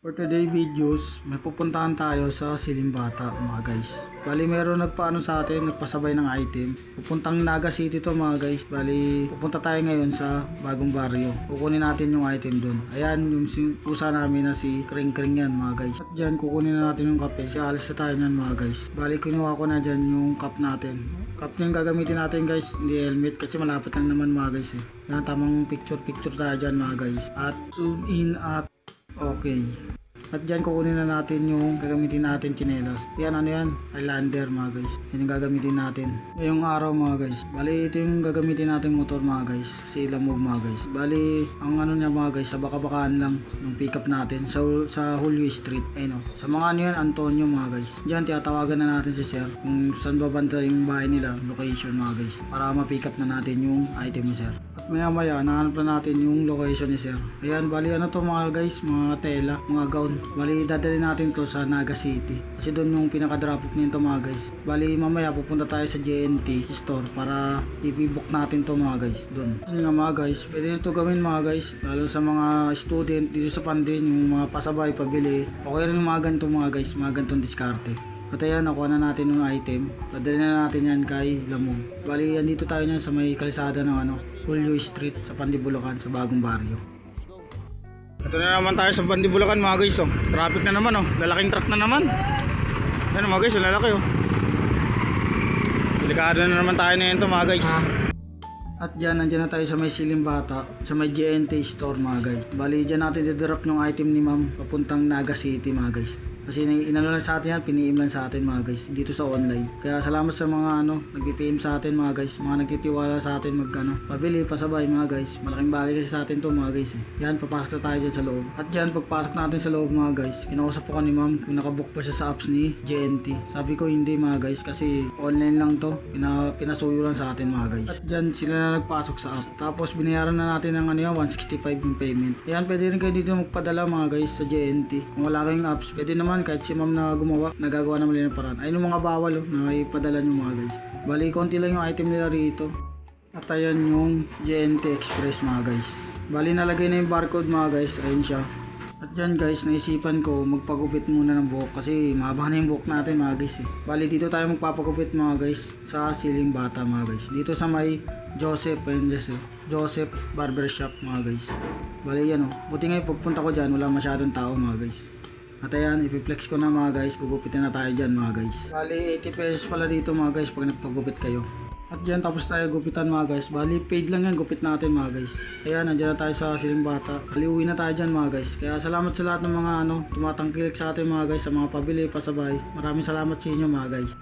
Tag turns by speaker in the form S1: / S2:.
S1: For today videos, may pupuntahan tayo sa Silimbata mga guys. Bali meron nagpaano sa atin, nagpasabay ng item. Pupuntang Naga City to mga guys. Bali pupunta tayo ngayon sa bagong baryo. Kukunin natin yung item dun. Ayan yung pusa namin na si Kring Kring yan mga guys. At dyan kukunin na natin yung kape. Si alis na tayo yan mga guys. Bali kinuha ko na dyan yung cup natin. Cup yung gagamitin natin guys, hindi helmet kasi malapit lang naman mga guys eh. Yan, tamang picture tayo dyan mga guys. At zoom in at okay. At dyan kukunin na natin yung gagamitin natin chinelas. Yan ano yan? Highlander mga guys. Yan yung gagamitin natin. Ngayong araw mga guys. Bali ito yung gagamitin natin motor mga guys. Si Lamog mga guys. Bali ang ano niya mga guys, sa baka-bakaan lang yung pickup natin sa Julio Street. Ayun o. Sa mga ano yan, Antonio mga guys. Dyan tiyatawagan na natin si sir kung saan babanta yung bahay nila, location mga guys. Para ma-pick up na natin yung item ni sir. At maya maya nahanap na natin yung location ni sir. Ayan bali ano to mga guys, mga tela, mga gown. Bali dadali natin to sa Naga City kasi doon yung pinaka-drop off nito mga guys. Bali mamaya pupunta tayo sa JNT store para i-book natin to mga guys doon. Yun nga mga guys, pwede nyo to gawin mga guys, lalo sa mga student dito sa Pandin, yung mga pasabay, pabili. Okay rin yung mga ganito mga guys, mga ganitong diskarte. At ayan, nakuha na natin yung item. Dadali na natin yan kay Lamog. Bali andito tayo yan sa may kalisada ng ano, Julio Street sa Pandibulacan sa bagong baryo. Ito na naman tayo sa Pandibulacan mga guys oh. Traffic na naman oh. Lalaking truck na naman. Yan mga guys, lalaki oh. Delikado na naman tayo na ito mga guys. At dyan, nandiyan na tayo sa may Silimbata, sa may JNT store mga guys. Bali dyan natin didrop yung item ni ma'am papuntang Naga City mga guys. Kasi inano lang sa atin yan, piniim lang sa atin mga guys dito sa online. Kaya salamat sa mga ano, nag-PM sa atin mga guys, mga nagtitiwala sa atin magkano, pabili, pasabay mga guys. Malaking bagay kasi sa atin to mga guys eh. Yan, papasok na tayo dyan sa loob. At yan, pagpasok natin sa loob mga guys, kinausap ko ni ma'am kung nakabook pa siya sa apps ni JNT. Sabi ko hindi mga guys kasi online lang to, pinasuyo lang sa atin mga guys. At dyan sila na nagpasok sa app. Tapos binayaran na natin ng ano yan, 165 yung payment. Yan, pwede rin kayo dito magpadala mga guys sa JNT. Kung wala kayong apps, pwede naman kahit si ma'am na gumawa, nagagawa naman ng paraan. Ayun yung mga bawal oh, na ipadala nyo mga guys. Bali konti lang yung item nila rito. At ayan yung JNT Express mga guys. Bali nalagay na yung barcode mga guys. Ayun siya. At dyan guys, naisipan ko magpagupit muna ng buhok kasi mahaba na yung buhok natin mga guys eh. Bali dito tayo magpapagupit mga guys sa Silimbata mga guys. Dito sa may Joseph Barbershop mga guys. Bali yan oh. Buti nga pagpunta ko dyan, wala masyadong tao mga guys. At ayan, ipiplex ko na mga guys, gugupitin na tayo dyan mga guys. Bali 80 pesos pala dito mga guys pag nagpagupit kayo. At dyan tapos tayo gupitan mga guys. Bali paid lang yan, gupit natin mga guys. Ayan, nandiyan na tayo sa Silimbata. Bali uwi na tayo dyan mga guys. Kaya salamat sa lahat ng mga tumatangkilik sa atin mga guys, sa mga pabili, pasabay. Maraming salamat sa inyo mga guys.